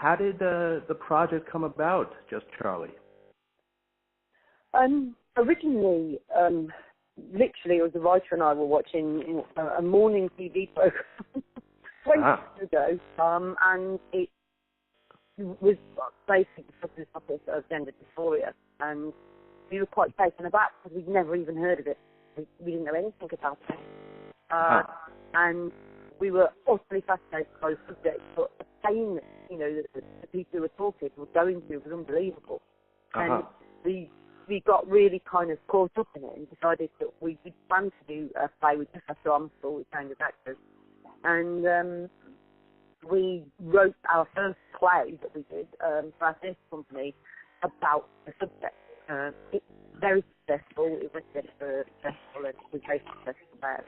How did the project come about, Just Charlie? Originally, literally, it was the writer and I were watching a morning TV program 20 years ago, and it was basically the topic of gender dysphoria, and we were quite taken aback because we'd never even heard of it. We didn't know anything about it. And we were utterly fascinated by the subject, but the pain that, the people who were talking were going through was unbelievable. And we got really kind of caught up in it and decided that we planned to do a play with just after drama school, we trained as actors. And we wrote our first play that we did for our theatre company about the subject. It's very successful. It went to the festival and it was very successful there.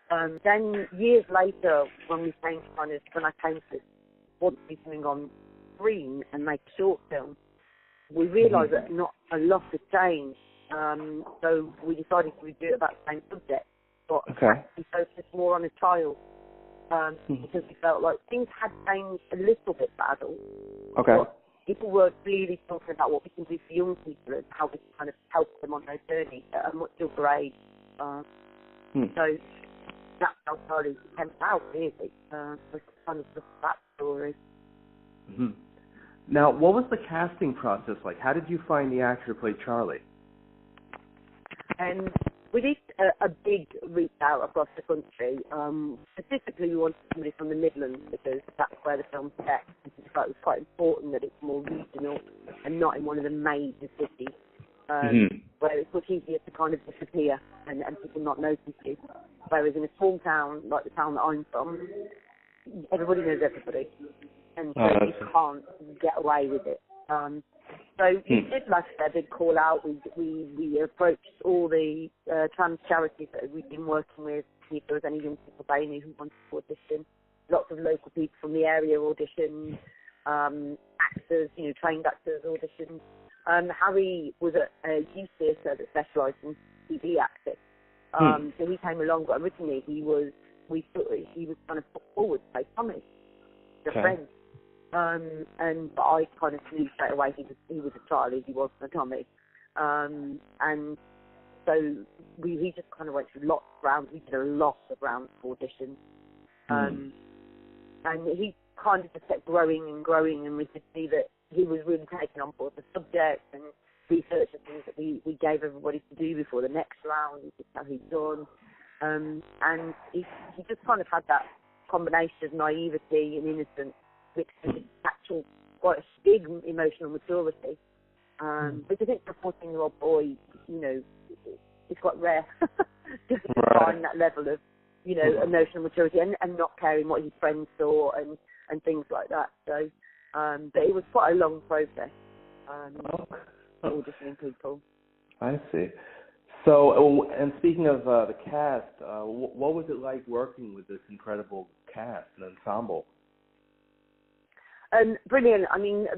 And then years later, when I came to want to do something on screen and make a short film, we realised that not a lot had changed. So we decided to do it about the same subject, but we focused more on a child because we felt like things had changed a little bit for adults. But people were really talking about what we can do for young people and how we can kind of help them on their journey at a much younger age. So that's how Charlie came out, really. Was kind of the backstory. Now, what was the casting process like? How did you find the actor to play Charlie? We did a big reach out across the country. Specifically, we wanted somebody from the Midlands because that's where the film's set. It was quite important that it's more regional and not in one of the major cities, where it's much easier to kind of disappear and people not notice you. Whereas in a small town, like the town that I'm from, everybody knows everybody. And so you can't get away with it. So we did, like I said, a big call out. We approached all the trans charities that we've been working with, see if there was any young people they knew who wanted to audition. Lots of local people from the area auditioned, actors, trained actors auditioned. Harry was at a youth theatre that specialised in TV acting. So he came along, but originally he was kind of put forward to play Tommy, the friend. But I kind of knew straight away he was a Charlie, he wasn't a Tommy. And so he just kind of went through lots of rounds. We did a lot of rounds of auditions. And he kind of just kept growing, and we could see that he was really taking on board the subject and research and things that we gave everybody to do before the next round, just how he'd done. And he just kind of had that combination of naivety and innocence, which is actual quite a big emotional maturity. Which I think for a 14-year-old boy, it's quite rare just to find that level of, emotional maturity and not caring what his friends thought and things like that. So, but it was quite a long process. Auditioning people. I see. So, and speaking of the cast, what was it like working with this incredible cast and ensemble? Brilliant. I mean,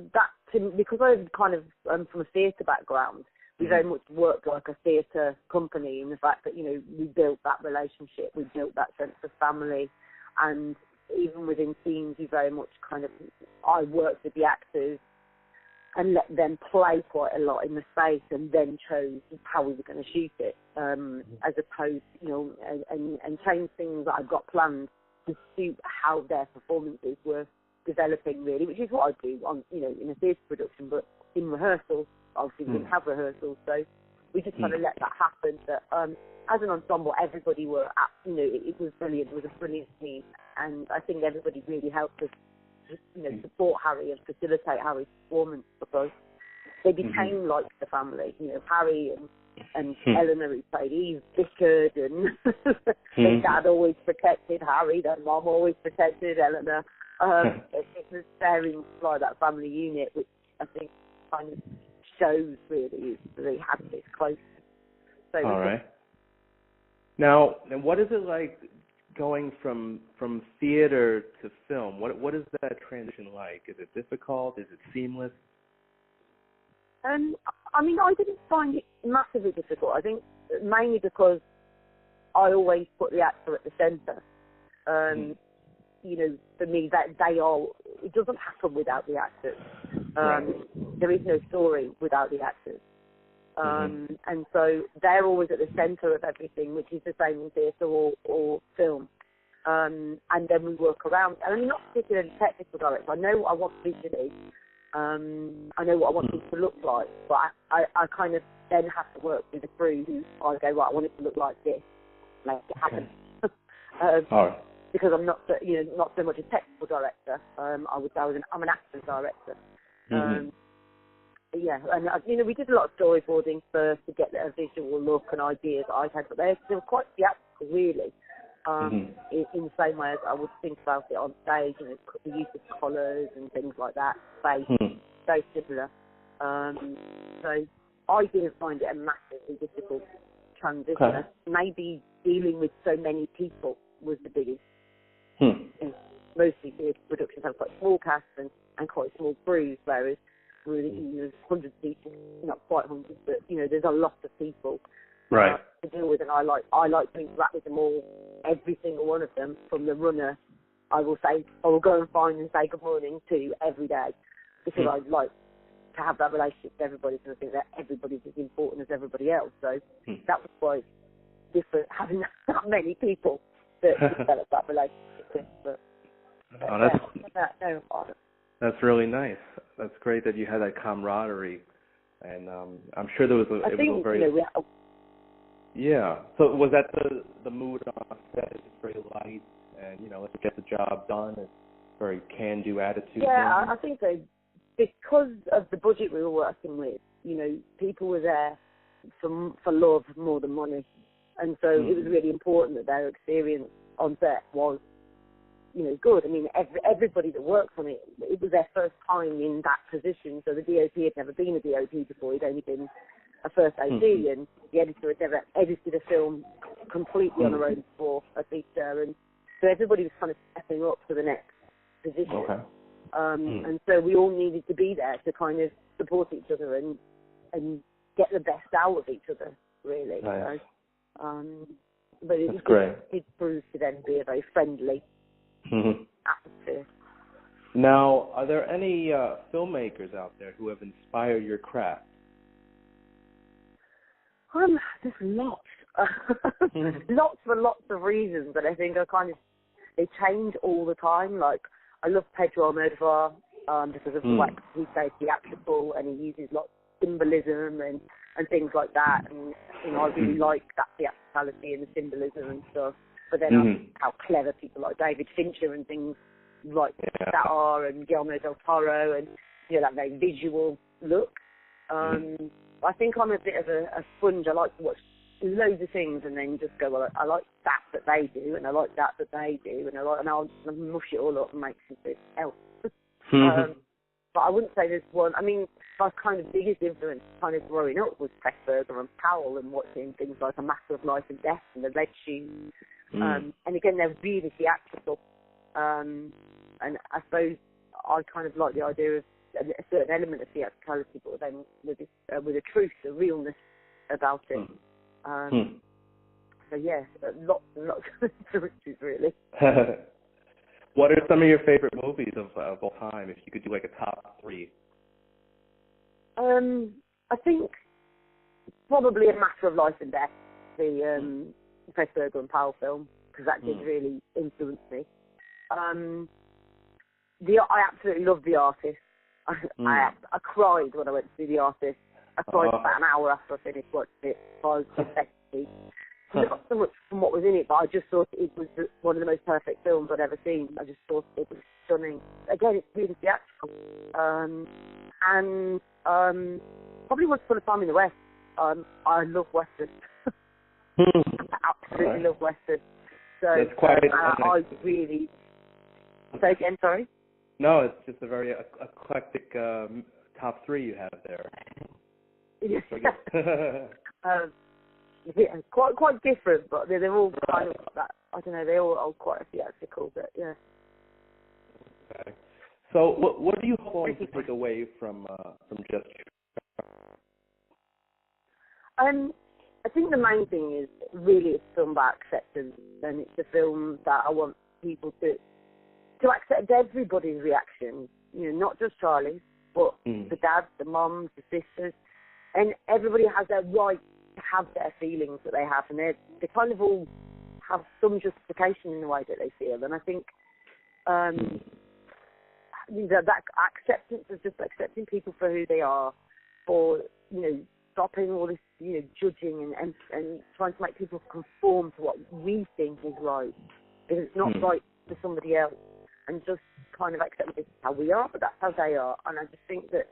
because I'm kind of from a theatre background, we very much worked like a theatre company in the fact that, we built that relationship, we built that sense of family, and even within scenes, we very much I worked with the actors and let them play quite a lot in the space and then chose how we were going to shoot it, as opposed, and change things that I've got planned to suit how their performances were developing, really, which is what I do on, in a theatre production, but in rehearsals, obviously we didn't have rehearsals, so we just kind of let that happen. But as an ensemble, everybody were at, it was brilliant. It was a brilliant team, and I think everybody really helped us just, support Harry and facilitate Harry's performance, because they became like the family. Harry and Eleanor, who played Eve, bickered, and their dad always protected Harry, their mum always protected Eleanor. It was very like that family unit, which I think kind of shows really that they had this close. So all right. Now, what is it like going from theater to film? What is that transition like? Is it difficult? Is it seamless? I mean, I didn't find it massively difficult. I think mainly because I always put the actor at the centre. for me, that it doesn't happen without the actors. Right. There is no story without the actors. And so they're always at the centre of everything, which is the same in theatre or film. And then we work around. And I'm not particularly technical director. I know what I want visually. I know what I want it to look like. But I kind of then have to work with the crew who I go, right, I want it to look like this. Make it happen. All right. Because I'm not so much a technical director. I would say I'm an acting director. Yeah, and we did a lot of storyboarding first to get a visual look and ideas that I had, but they were quite theatrical, really. In the same way as I would think about it on stage, the use of colours and things like that, space, very similar. So I didn't find it a massively difficult transition. Okay. Maybe dealing with so many people was the biggest. Mostly theatre productions have quite small casts and quite small crews, whereas really, there's hundreds of people, not quite hundreds, but there's a lot of people to deal with, and I like to interact with them all, every single one of them, from the runner. I will go and find and say good morning to every day, because I like to have that relationship with everybody, because I think that everybody's as important as everybody else. So that was quite different, having that many people that develop that relationship with. But that's really nice. That's great that you had that camaraderie, and I'm sure there was a very. Yeah. So was that the mood on set? It's very light, and let's get the job done. It's very can-do attitude. Yeah, I think so. Because of the budget we were working with, people were there for love more than money, and so it was really important that their experience on set was good. I mean, everybody that works on it was their first time in that position. So the DOP had never been a DOP before. He'd only been a first AD, and the editor had never edited a film completely on their own before, a feature. And so everybody was kind of stepping up to the next position. Okay. And so we all needed to be there to kind of support each other and get the best out of each other, really. Nice. So, but it proved to then be a very friendly atmosphere. Now, are there any filmmakers out there who have inspired your craft? There's lots. Lots for lots of reasons, but I think they change all the time. Like, I love Pedro Almodovar because of the way he plays theatrical, and he uses lots of symbolism and things like that. And I really like that theatricality and the symbolism and stuff. But then how clever people like David Fincher and things like that are, and Guillermo del Toro, and that very visual look. I think I'm a bit of a sponge. I like to watch loads of things and then just go, well, I like that they do, and I like that they do, and I'll just mush it all up and make something else. But I wouldn't say there's one. I mean, my kind of biggest influence kind of growing up was Pressburger and Powell, and watching things like A Matter of Life and Death and The Red Shoes. And again, they're really theatrical. And I suppose I kind of like the idea of a certain element of theatricality, but then with a truth, a realness about it. So yes, lots and lots of influences, really. What are some of your favorite movies of all time, if you could do like a top 3? I think probably A Matter of Life and Death, the Pressburger and Powell film, because that did really influence me. I absolutely love The Artist. I cried when I went to see The Artist. I cried about an hour after I finished watching it. I was just ecstasy. Not so much from what was in it, but I just thought it was one of the most perfect films I'd ever seen. I just thought it was stunning. Again, it's really theatrical. And probably Once Upon a Time in the West. I love Western. I absolutely love Western. So that's quite I really... Say again, sorry? No, it's just a very eclectic top 3 you have there. Yeah, quite different, but they're all kind of that. I don't know. They all are quite theatrical, but yeah. Okay. So, what do you hope to take away from Just? I think the main thing is really it's film about acceptance, and it's a film that I want people to to accept everybody's reaction, not just Charlie's, but the dads, the moms, the sisters, and everybody has their right to have their feelings that they have, and they kind of all have some justification in the way that they feel. And I think that acceptance is just accepting people for who they are, for stopping all this judging and trying to make people conform to what we think is right, because it's not right for somebody else, and just kind of accepting this is how we are, but that's how they are. And I just think that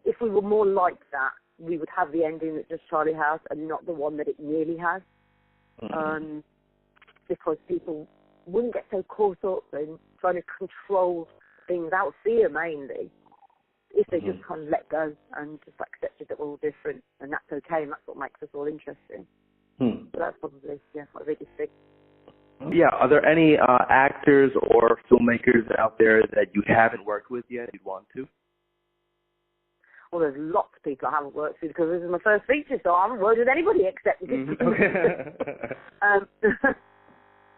if we were more like that, we would have the ending that just Charlie has and not the one that it nearly has. Because people wouldn't get so caught up in trying to control things out of fear mainly, if they just kind of let go and just accepted that we're all different, and that's okay, and that's what makes us all interesting. So that's probably my biggest thing. Yeah, are there any actors or filmmakers out there that you haven't worked with yet you'd want to? Well, there's lots of people I haven't worked with, because this is my first feature, so I haven't worked with anybody except with this.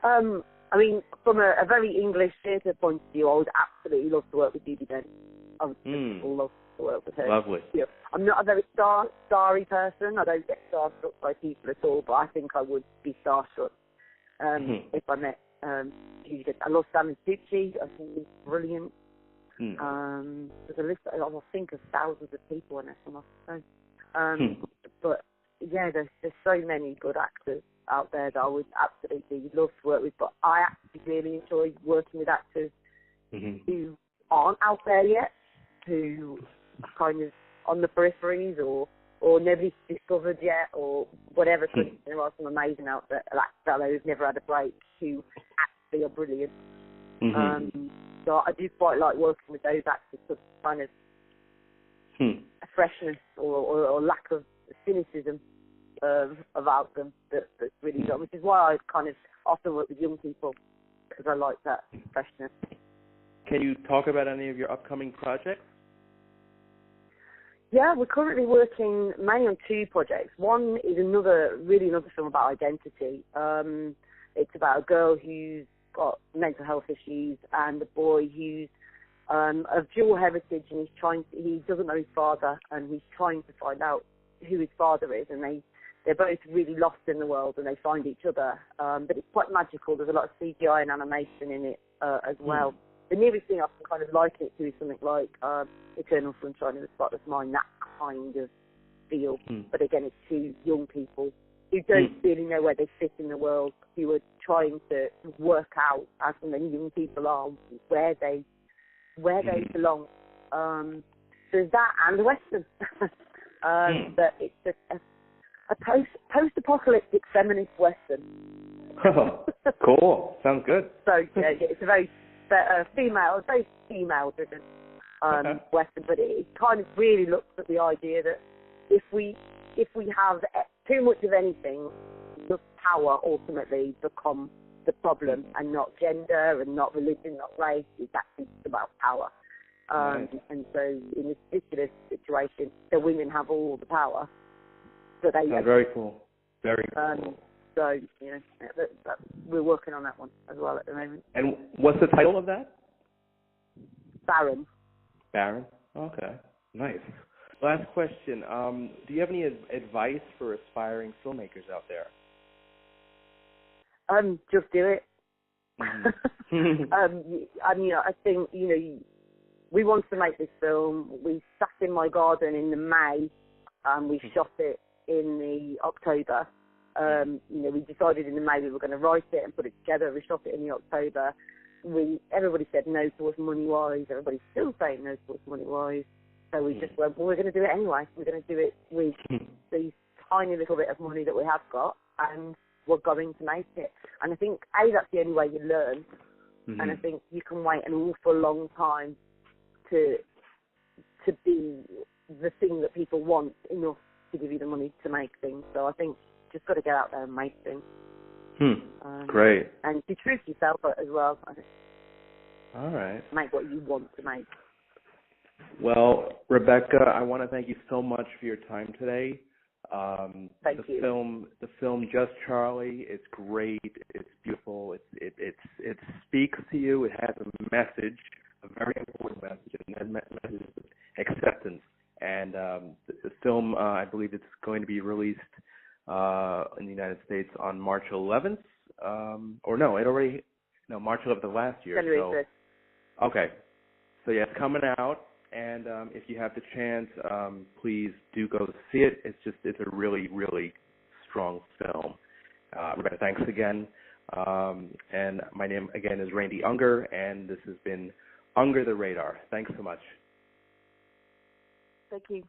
I mean, from a very English theatre point of view, I would absolutely love to work with Judy Dench. I would just love to work with her. Lovely. I'm not a very starry person. I don't get starstruck by people at all, but I think I would be starstruck if I met Judy Dench. I love Stanley Tucci. I think he's brilliant. There's a list, I think, of thousands of people in it, I must say. But yeah, there's so many good actors out there that I would absolutely love to work with. But I actually really enjoy working with actors who aren't out there yet, who are kind of on the peripheries or nobody's discovered yet or whatever. There are some amazing actors who've never had a break who actually are brilliant. So I do quite like working with those actors, for kind of a freshness or lack of cynicism about them that's really good, which is why I kind of often work with young people, because I like that freshness. Can you talk about any of your upcoming projects? Yeah, we're currently working mainly on two projects. One is another film about identity. It's about a girl who's got mental health issues and a boy who's of dual heritage, and he doesn't know his father, and he's trying to find out who his father is, and they're both really lost in the world, and they find each other. But it's quite magical. There's a lot of CGI and animation in it as well. The nearest thing I can kind of liken it to is something like Eternal Sunshine of the Spotless Mind, that kind of feel. But again, it's two young people who don't really know where they fit in the world, who are trying to work out, as many young people are, where they belong. So there's that, and the Western. But it's a post-apocalyptic feminist Western. Cool. Sounds good. So yeah, it's a very female-driven Western, but it kind of really looks at the idea that if we have too much of anything, the power ultimately becomes the problem, and not gender, and not religion, not race. It's actually about power. And so in this particular situation, the women have all the power. So very cool. Very cool. So, we're working on that one as well at the moment. And what's the title of that? Baron. Baron? Okay. Nice. Last question. Do you have any advice for aspiring filmmakers out there? Just do it. I think, we wanted to make this film. We sat in my garden in the May, and we shot it in the October. We decided in the May we were going to write it and put it together. We shot it in the October. Everybody said no to us money-wise. Everybody's still saying no to us money-wise. So we just went, well, we're going to do it anyway. We're going to do it with these tiny little bit of money that we have got, and we're going to make it. And I think, that's the only way you learn. And I think you can wait an awful long time to be the thing that people want enough to give you the money to make things. So I think just got to get out there and make things. Great. And be true to yourself as well. All right. Make what you want to make. Well, Rebekah, I want to thank you so much for your time today. Thank you. The film Just Charlie. It's great. It's beautiful. It speaks to you. It has a message, a very important message, and that message is acceptance. And the film, I believe, it's going to be released in the United States on March 11th. March 11th of last year. January 5th. Okay. So yeah, it's coming out. And if you have the chance, please do go see it. It's a really, really strong film. Rebekah, thanks again. And my name, again, is Randy Unger, and this has been Unger the Radar. Thanks so much. Thank you.